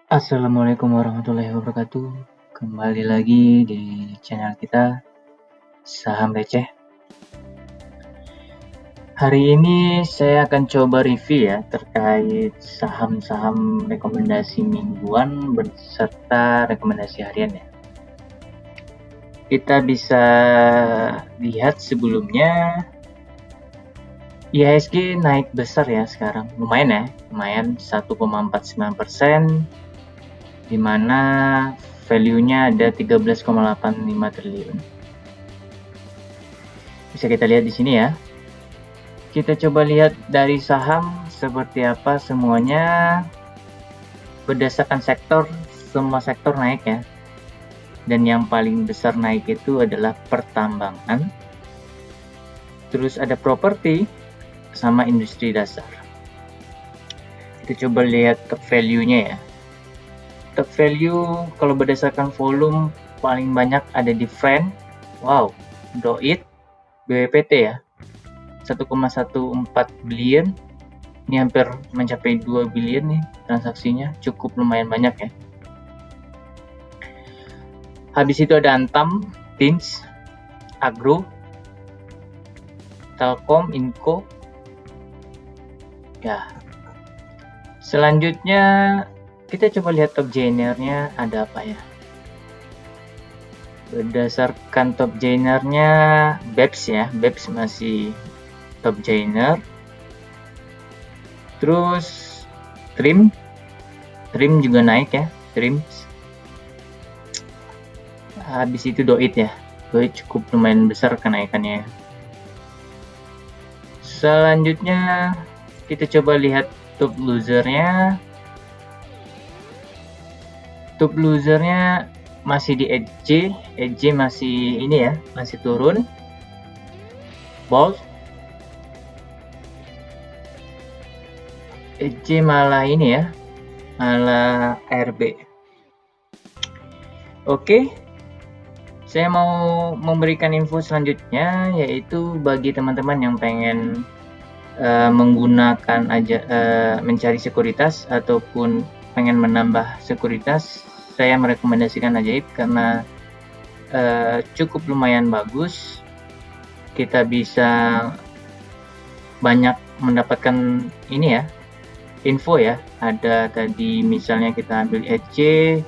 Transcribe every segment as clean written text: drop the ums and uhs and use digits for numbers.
Assalamualaikum warahmatullahi wabarakatuh. Kembali lagi di channel kita Saham Receh. Hari ini saya akan coba review ya terkait saham-saham rekomendasi mingguan beserta rekomendasi harian ya. Kita bisa lihat sebelumnya IHSG naik besar ya sekarang, lumayan 1,49%, di mana value-nya ada 13,85 triliun. Bisa kita lihat di sini ya. Kita coba lihat dari saham seperti apa semuanya. Berdasarkan sektor, semua sektor naik ya. Dan yang paling besar naik itu adalah pertambangan. Terus ada properti sama industri dasar. Kita coba lihat top value-nya ya. Top value kalau berdasarkan volume paling banyak ada di Friend, wow, Doit, BWPT ya, 1,14 billion. Ini hampir mencapai 2 billion nih transaksinya, cukup lumayan banyak ya. Habis itu ada Antam, Tins, Agro, Telkom, Inco. Ya. Selanjutnya kita coba lihat top gainer-nya ada apa ya. Berdasarkan top gainer-nya BEPS ya, BEPS masih top gainer. Terus Trim juga naik ya, Trim. Habis itu Doit ya, Doit cukup lumayan besar kenaikannya. Selanjutnya kita coba lihat top loser-nya. Top loser-nya masih di EDG masih ini ya, masih turun. Bolt, EDG malah ini ya, malah RB. Oke, saya mau memberikan info selanjutnya, yaitu bagi teman-teman yang pengen menggunakan mencari sekuritas ataupun pengen menambah sekuritas, saya merekomendasikan Ajaib karena cukup lumayan bagus. Kita bisa banyak mendapatkan ini ya, info ya. Ada tadi misalnya kita ambil EDG,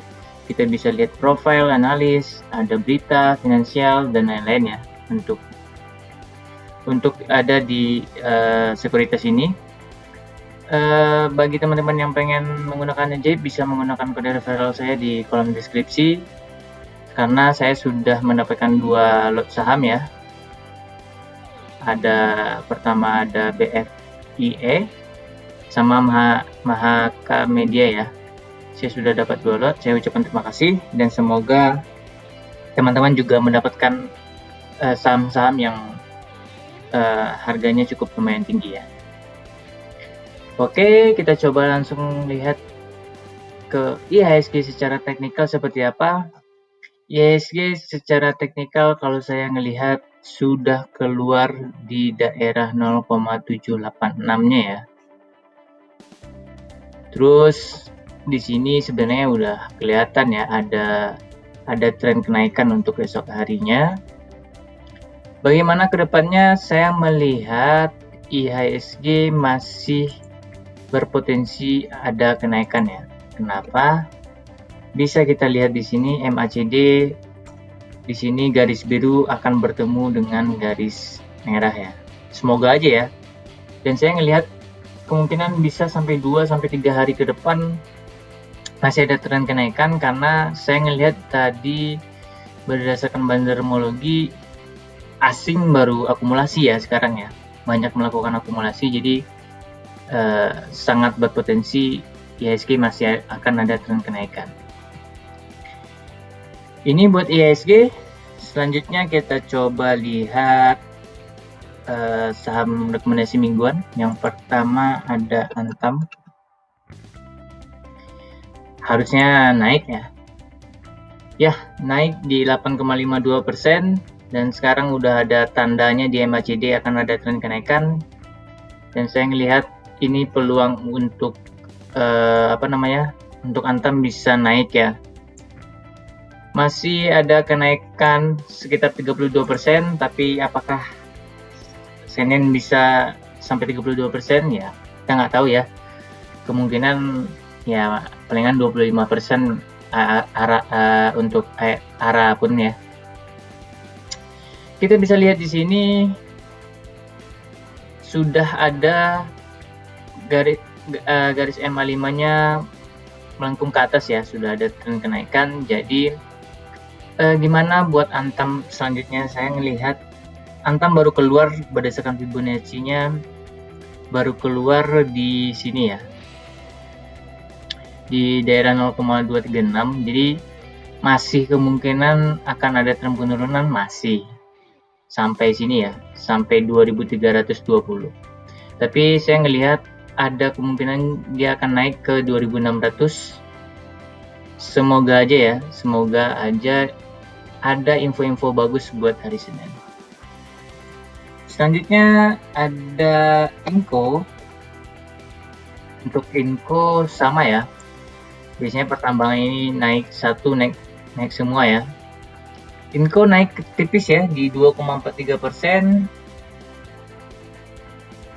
kita bisa lihat profil, analis, ada berita, finansial, dan lain-lain ya untuk ada di sekuritas ini. Bagi teman-teman yang pengen menggunakan Ajaib bisa menggunakan kode referral saya di kolom deskripsi, karena saya sudah mendapatkan 2 lot saham ya. Pertama ada BFIE sama Mahaka Media ya. Saya sudah dapat 2 lot, saya ucapkan terima kasih dan semoga teman-teman juga mendapatkan saham-saham yang harganya cukup lumayan tinggi ya. Oke, kita coba langsung lihat ke IHSG secara teknikal seperti apa. IHSG secara teknikal kalau saya melihat sudah keluar di daerah 0,786-nya ya. Terus di sini sebenarnya udah kelihatan ya ada tren kenaikan untuk esok harinya. Bagaimana kedepannya, saya melihat IHSG masih berpotensi ada kenaikan ya. Kenapa? Bisa kita lihat di sini MACD, di sini garis biru akan bertemu dengan garis merah ya. Semoga aja ya. Dan saya ngelihat kemungkinan bisa sampai 2-3 hari ke depan masih ada tren kenaikan, karena saya ngelihat tadi berdasarkan bandarmologi asing baru akumulasi ya sekarang ya. Banyak melakukan akumulasi, jadi sangat berpotensi IHSG masih akan ada tren kenaikan. Ini buat IHSG. Selanjutnya kita coba lihat saham rekomendasi mingguan. Yang pertama ada Antam. Harusnya naik ya. Ya, naik di 8,52% dan sekarang udah ada tandanya di MACD akan ada tren kenaikan. Dan saya melihat ini peluang untuk untuk Antam bisa naik ya. Masih ada kenaikan sekitar 32%, tapi apakah Senin bisa sampai 32%? Ya, kita nggak tahu ya. Kemungkinan ya palingan 25% untuk arah pun ya. Kita bisa lihat di sini sudah ada garis MA5-nya melengkung ke atas ya, sudah ada tren kenaikan. Jadi gimana buat Antam selanjutnya? Saya melihat Antam baru keluar berdasarkan Fibonacci-nya, baru keluar di sini ya, di daerah 0,236. Jadi masih kemungkinan akan ada tren penurunan, masih sampai sini ya, sampai 2320. Tapi saya ngelihat ada kemungkinan dia akan naik ke 2600. Semoga aja ya, semoga aja ada info-info bagus buat hari Senin. Selanjutnya ada Inco. Untuk Inco sama ya, biasanya pertambangan ini naik semua ya. Inco naik tipis ya di 2,43%.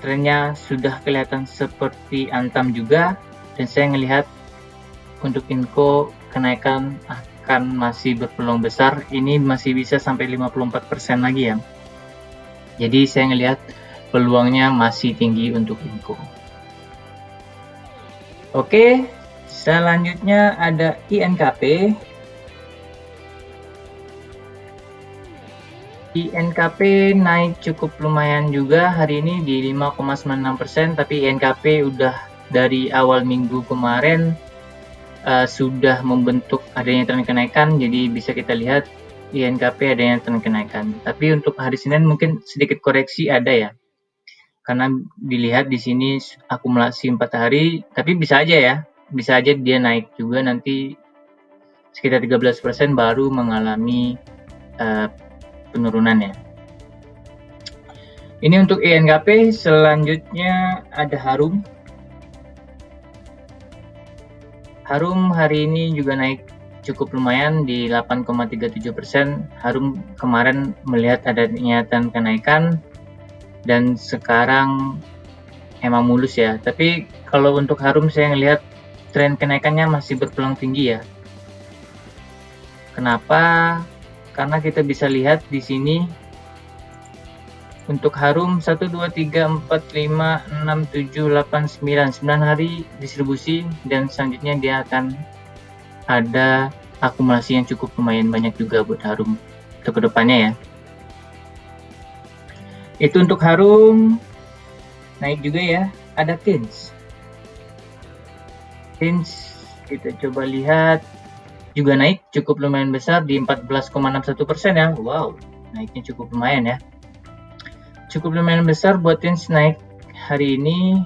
Trennya sudah kelihatan seperti Antam juga, dan saya melihat untuk Inco kenaikan akan masih berpeluang besar. Ini masih bisa sampai 54% lagi ya. Jadi saya melihat peluangnya masih tinggi untuk Inco. Oke, selanjutnya ada INKP. INKP naik cukup lumayan juga hari ini di 5,96%, tapi INKP udah dari awal minggu kemarin sudah membentuk adanya tren kenaikan, jadi bisa kita lihat INKP adanya tren kenaikan. Tapi untuk hari Senin mungkin sedikit koreksi ada ya, karena dilihat di sini akumulasi 4 hari, tapi bisa aja dia naik juga nanti sekitar 13% baru mengalami penurunannya. Ini untuk INKP. Selanjutnya ada Harum. Harum hari ini juga naik cukup lumayan di 8,37%. Harum kemarin melihat adanya tren kenaikan dan sekarang emang mulus ya. Tapi kalau untuk Harum saya ngelihat tren kenaikannya masih berpeluang tinggi ya. Kenapa? Karena kita bisa lihat di sini untuk Harum 1, 2, 3, 4, 5, 6, 7, 8, 9 hari distribusi, dan selanjutnya dia akan ada akumulasi yang cukup lumayan banyak juga buat Harum untuk kedepannya ya. Itu untuk Harum. Naik juga ya, ada Tins. Kita coba lihat, juga naik cukup lumayan besar di 14,61% ya. Wow, naiknya cukup lumayan ya. Cukup lumayan besar buat Tins naik hari ini.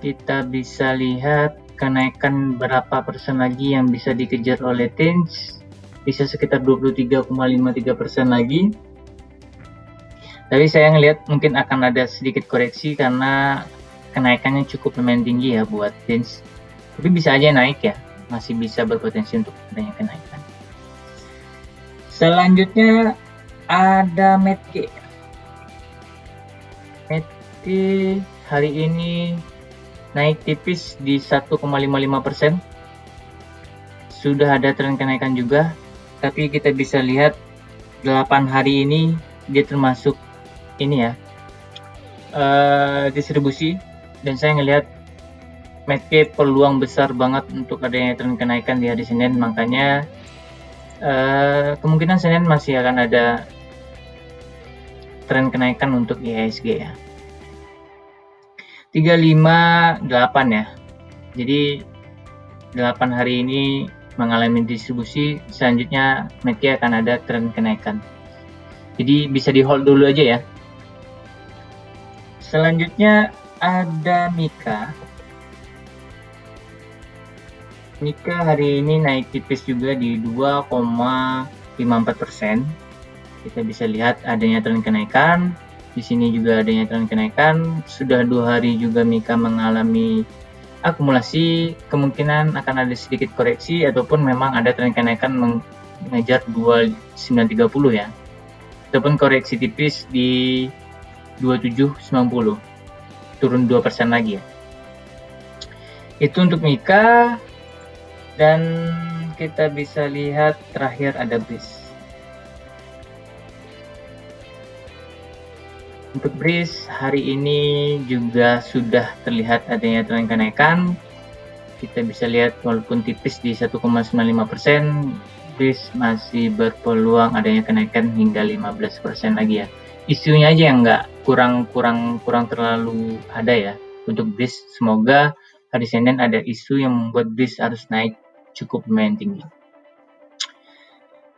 Kita bisa lihat kenaikan berapa persen lagi yang bisa dikejar oleh Tins. Bisa sekitar 23,53% lagi. Tapi saya ngelihat mungkin akan ada sedikit koreksi karena kenaikannya cukup lumayan tinggi ya buat Tins. Tapi bisa aja naik ya, masih bisa berpotensi untuk adanya kenaikan. Selanjutnya ada Medke. Medke hari ini naik tipis di 1,55%. Sudah ada tren kenaikan juga, tapi kita bisa lihat 8 hari ini dia termasuk ini ya, distribusi, dan saya ngelihat Medke peluang besar banget untuk adanya tren kenaikan di hari Senin. Makanya kemungkinan Senin masih akan ada tren kenaikan untuk IHSG ya. 358 ya. Jadi 8 hari ini mengalami distribusi, selanjutnya Medke akan ada tren kenaikan. Jadi bisa di hold dulu aja ya. Selanjutnya ada Mika. Mika hari ini naik tipis juga di 2,54%. Kita bisa lihat adanya tren kenaikan. Di sini juga adanya tren kenaikan. Sudah 2 hari juga Mika mengalami akumulasi, kemungkinan akan ada sedikit koreksi ataupun memang ada tren kenaikan mengejar 2930 ya, ataupun koreksi tipis di 2790, turun 2% lagi ya. Itu untuk Mika. Dan kita bisa lihat terakhir ada BRIS. Untuk BRIS hari ini juga sudah terlihat adanya tren kenaikan. Kita bisa lihat walaupun tipis di 1,95%, BRIS masih berpeluang adanya kenaikan hingga 15% lagi ya. Isunya aja yang kurang terlalu ada ya untuk BRIS. Semoga hari Senin ada isu yang membuat BRIS harus naik cukup lumayan tinggi.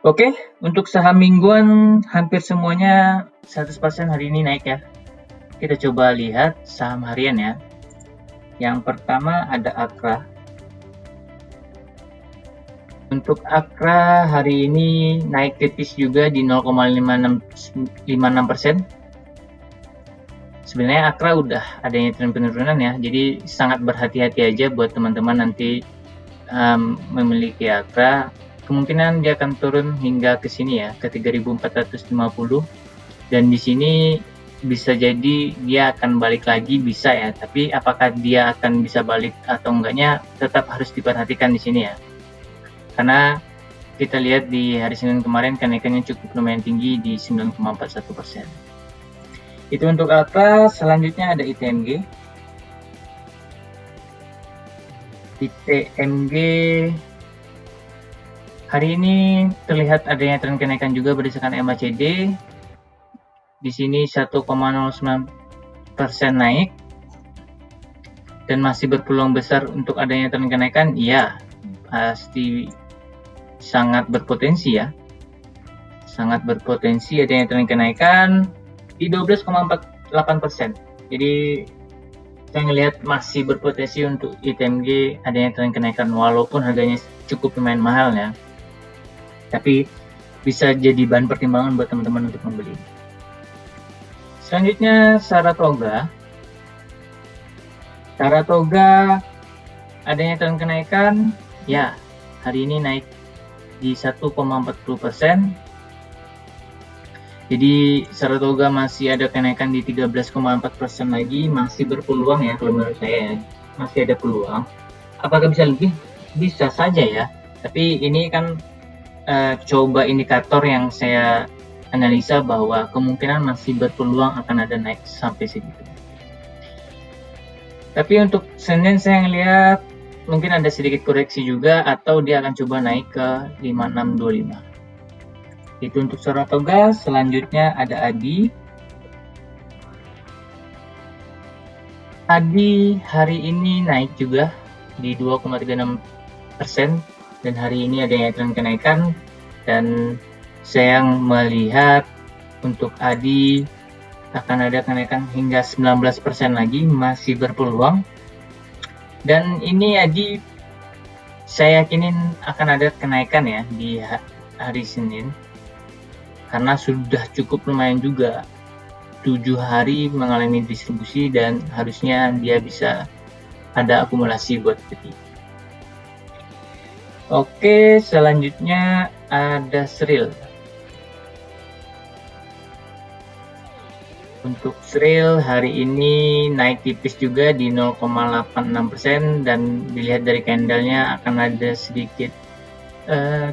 Oke, untuk saham mingguan hampir semuanya 100% hari ini naik ya. Kita coba lihat saham harian ya. Yang pertama ada Akra. Untuk Akra hari ini naik tipis juga di 0,56%. Sebenarnya Akra udah adanya tren penurunan ya, jadi sangat berhati-hati aja buat teman-teman nanti memiliki Akra. Kemungkinan dia akan turun hingga ke sini ya, ke 3.450, dan di sini bisa jadi dia akan balik lagi, bisa ya, tapi apakah dia akan bisa balik atau enggaknya tetap harus diperhatikan di sini ya, karena kita lihat di hari Senin kemarin kenaikannya cukup lumayan tinggi di 9,41%. Itu untuk Akra. Selanjutnya ada ITMG. ITMG hari ini terlihat adanya tren kenaikan juga berdasarkan MACD. Di sini 1,09% naik dan masih berpeluang besar untuk adanya tren kenaikan. Iya, pasti sangat berpotensi ya. Sangat berpotensi adanya tren kenaikan di 12,48%. Jadi saya ngelihat masih berpotensi untuk ITMG adanya tren kenaikan walaupun harganya cukup lumayan mahal ya. Tapi bisa jadi bahan pertimbangan buat teman-teman untuk membeli. Selanjutnya Saratoga. Saratoga adanya tren kenaikan ya, hari ini naik di 1,40%. Jadi Saratoga masih ada kenaikan di 13,4% lagi, masih berpeluang ya kalau menurut saya ya. Masih ada peluang. Apakah bisa lebih? Bisa saja ya. Tapi ini kan coba indikator yang saya analisa bahwa kemungkinan masih berpeluang akan ada naik sampai segitu. Tapi untuk Senin saya ngelihat mungkin ada sedikit koreksi juga atau dia akan coba naik ke 5625. Itu untuk Saratoga. Selanjutnya ada Adi. Adi hari ini naik juga di 2,36% dan hari ini ada yang tren kenaikan, dan saya melihat untuk Adi akan ada kenaikan hingga 19% lagi, masih berpeluang. Dan ini Adi saya yakinin akan ada kenaikan ya di hari Senin, karena sudah cukup lumayan juga 7 hari mengalami distribusi dan harusnya dia bisa ada akumulasi buat beli. Oke, selanjutnya ada Sril. Untuk Sril hari ini naik tipis juga di 0,86% dan dilihat dari candlenya akan ada sedikit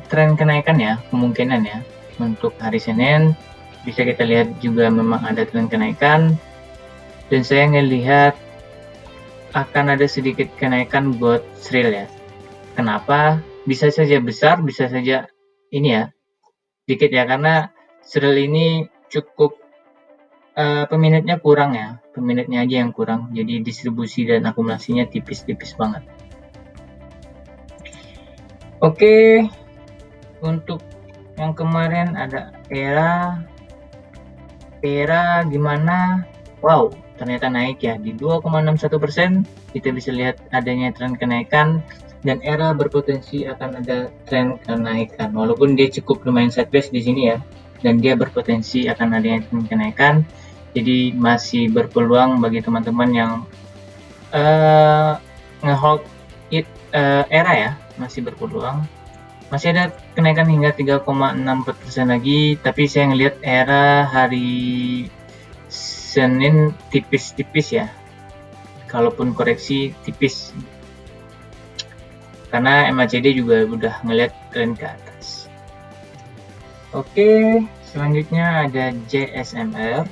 tren kenaikan ya, kemungkinan ya. Untuk hari Senin bisa kita lihat juga memang ada tren kenaikan, dan saya ngelihat akan ada sedikit kenaikan buat Sril ya. Kenapa? Bisa saja besar, bisa saja ini ya dikit ya, karena Sril ini cukup peminatnya kurang ya, peminatnya aja yang kurang, jadi distribusi dan akumulasinya tipis-tipis banget. Oke, untuk yang kemarin ada Era gimana? Wow, ternyata naik ya di 2,61%. Kita bisa lihat adanya tren kenaikan dan Era berpotensi akan ada tren kenaikan walaupun dia cukup lumayan sideways di sini ya, dan dia berpotensi akan adanya tren kenaikan. Jadi masih berpeluang bagi teman-teman yang ngehold ERA ya, masih berpeluang. Masih ada kenaikan hingga 3,64% lagi, tapi saya ngelihat ERA hari Senin tipis-tipis ya. Kalaupun koreksi tipis. Karena MACD juga udah ngelihat tren ke atas. Oke, selanjutnya ada JSMR.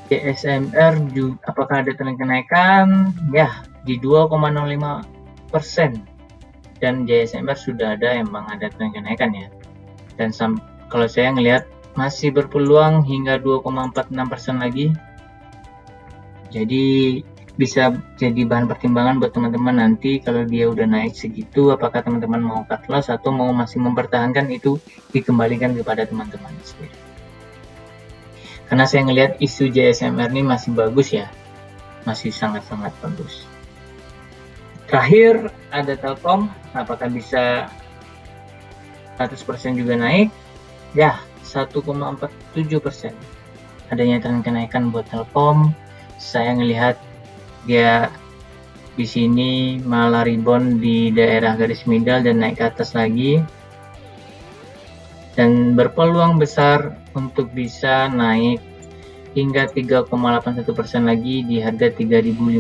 JSMR juga, apakah ada tren kenaikan? Ya, di 2,05%. Dan JSMR sudah ada emang ada tren kenaikan ya. Dan kalau saya ngelihat masih berpeluang hingga 2,46% lagi. Jadi bisa jadi bahan pertimbangan buat teman-teman nanti kalau dia udah naik segitu, apakah teman-teman mau cut loss atau mau masih mempertahankan, itu dikembalikan kepada teman-teman sendiri. Karena saya ngelihat isu JSMR ini masih bagus ya, masih sangat-sangat bagus. Terakhir ada Telkom, apakah bisa 100% juga naik? Ya, 1,47%. Adanya tren kenaikan buat Telkom. Saya ngelihat dia di sini malah rebound di daerah garis middle dan naik ke atas lagi. Dan berpeluang besar untuk bisa naik hingga 3,81% lagi di harga 3.580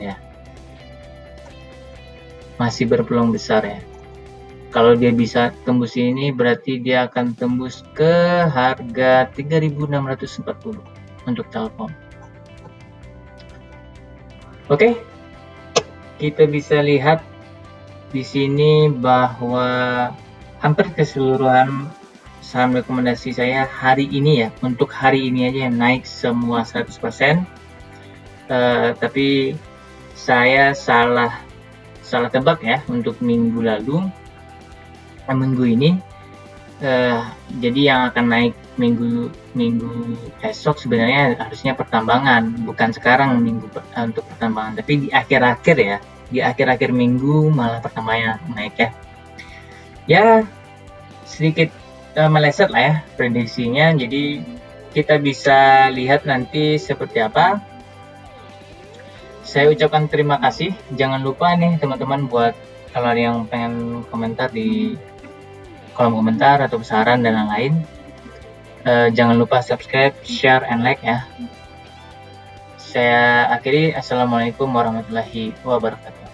ya. Masih berpeluang besar ya. Kalau dia bisa tembus ini berarti dia akan tembus ke harga 3.640 untuk Telkom. Oke, kita bisa lihat di sini bahwa hampir keseluruhan saham rekomendasi saya hari ini ya, untuk hari ini aja yang naik semua 100%. Tapi saya salah tebak ya untuk minggu ini. Jadi yang akan naik minggu esok sebenarnya harusnya pertambangan, bukan sekarang untuk pertambangan, tapi di akhir-akhir ya, di akhir-akhir minggu malah pertambangan naik ya. Ya sedikit meleset lah ya prediksinya, jadi kita bisa lihat nanti seperti apa. Saya ucapkan terima kasih. Jangan lupa nih teman-teman, buat kalau ada yang pengen komentar di kolom komentar atau saran dan lain-lain, jangan lupa subscribe, share, and like ya. Saya akhiri. Assalamualaikum warahmatullahi wabarakatuh.